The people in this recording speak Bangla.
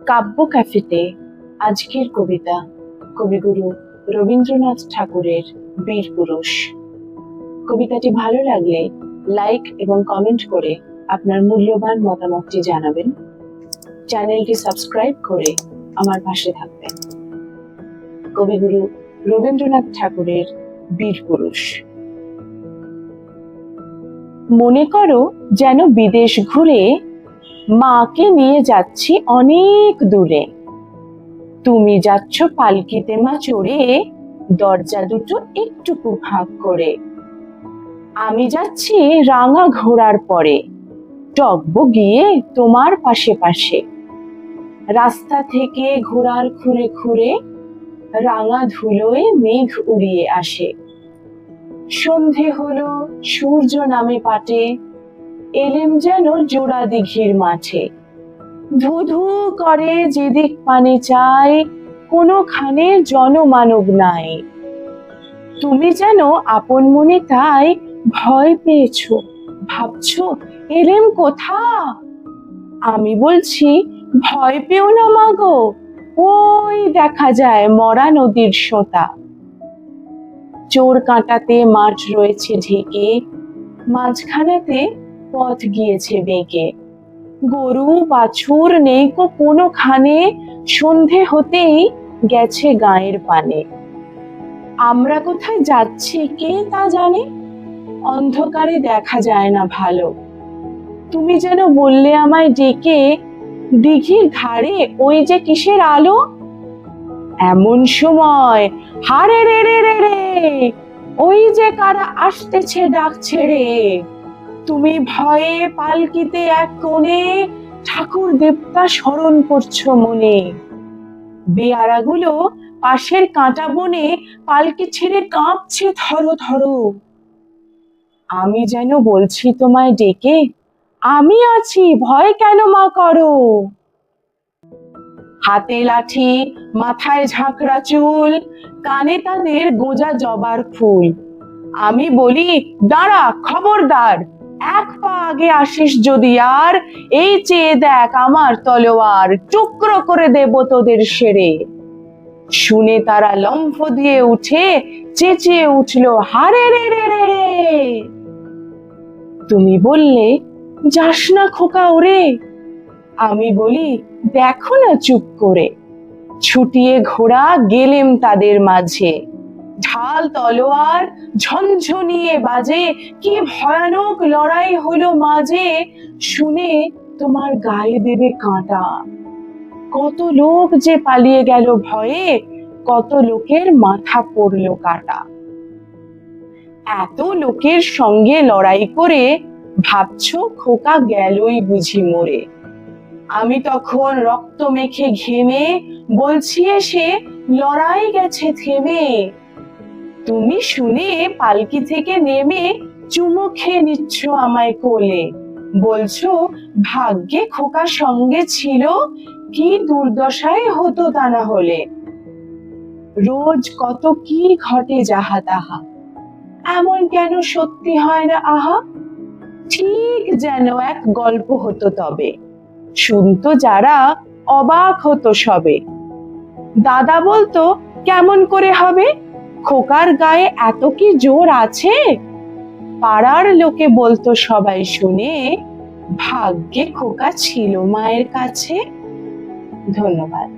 কাব্য ক্যাফেতে আজকের কবিতা কবিগুরু রবীন্দ্রনাথ ঠাকুরের বীর পুরুষ। কবিতাটি ভালো লাগলে লাইক এবং কমেন্ট করে আপনার মূল্যবান মতামতটি জানাবেন। চ্যানেলটি সাবস্ক্রাইব করে আমার পাশে থাকবেন। কবিগুরু রবীন্দ্রনাথ ঠাকুরের বীর পুরুষ। মনে করো যেন বিদেশ ঘুরে মাকে নিয়ে যাচ্ছি অনেক দূরে। তুমি যাচ্ছ পালকিতে মা চড়ে, দরজা দুটো একটুকু ফাঁক করে। আমি যাচ্ছি রাঙা ঘোড়ার পরে, টকবো গিয়ে তোমার পাশে পাশে। রাস্তা থেকে ঘোড়ার খুরে খুরে রাঙা ধুলোয় মেঘ উড়িয়ে আসে। সন্ধে হলো, সূর্য নামে পাটে, এলেম যেন জোড়া দিঘির মাঠে। ধু ধু করে যেদিক পানে চাই, কোনোখানে জনমানব নাই। তুমি যেন আপন মনে তাই ভয় পেয়েছো, ভাবছো এলেম কোথা। আমি বলছি ভয় পেও না মাগো, ওই দেখা যায় মরা নদীর সোঁতা। চোর কাঁটাতে মাঠ রয়েছে ঢেকে, মাঝখানেতে পথ গিয়েছে বেঁকে। গরু বাছুর নেই কোনোখানে, সন্ধে হতেই গেছে গায়ের পানে। আমরা কোথায় যাচ্ছি কে তা জানে, অন্ধকারে দেখা যায় না ভালো। তুমি যেন বললে আমায় ডেকে, দিঘির ধারে ওই যে কিসের আলো। এমন সময় হারে রে রে রে রে, ওই যে কারা আসতেছে ডাক ছেড়ে। তুমি ভয়ে পালকিতে এক কোণে, ঠাকুর দেবতা স্মরণ করছো মনে। বেয়ারাগুলো পাশের কাঁটা বনে পালকি ছেড়ে কাঁপছে থরো থরো। আমি যেন বলছি তোমায় ডেকে, আমি আছি ভয় কেন মা করো। হাতে লাঠি, মাথায় ঝাঁকড়া চুল, কানে তাদের গোজা জবার ফুল। আমি বলি দাঁড়া খবরদার, এক পা আগে আসিস যদি আর, এই চেয়ে দেখ আমার তলোয়ার, টুকরো করে দেব তোদের সেরে। শুনে তারা লম্ফ দিয়ে উঠে চেঁচিয়ে উঠলো হারে রে রে রে রে। তুমি বললে যাস না খোকা ওরে। আমি বলি দেখো না চুপ করে। ছুটিয়ে ঘোড়া গেলেম তাদের মাঝে, ঢাল তলোয়ার ঝনঝনিয়ে বাজে। কি ভয়ানক লড়াই হলো মাঝে, শুনে তোমার গায়ে দেবে কাঁটা। কত লোক যে পালিয়ে গেল ভয়ে, কত লোকের মাথা পড়লো কাটা। এত লোকের সঙ্গে লড়াই করে ভাবছো খোকা গেলই বুঝি মরে। আমি তখন রক্ত মেখে ঘেমে বলছি এসে লড়াই গেছে থেমে। তুমি শুনে পালকি থেকে নেমে চুমো খেয়ে নিচ্ছ আমায় কোলে, বলছো ভাগ্যে খোকা সঙ্গে ছিল, কি দুর্দশায় হতো তা না হলে। রোজ কত কি ঘটে যাহা তাহা, এমন কেন সত্যি হয় না আহা। ঠিক যেন এক গল্প হতো তবে, শুনতো যারা অবাক হতো সবে। দাদা বলতো কেমন করে হবে, খোকার গায়ে এত কি জোর আছে। পাড়ার লোকে বলতো সবাই শুনে, ভাগ্যে খোকা ছিল মায়ের কাছে। ধন্যবাদ।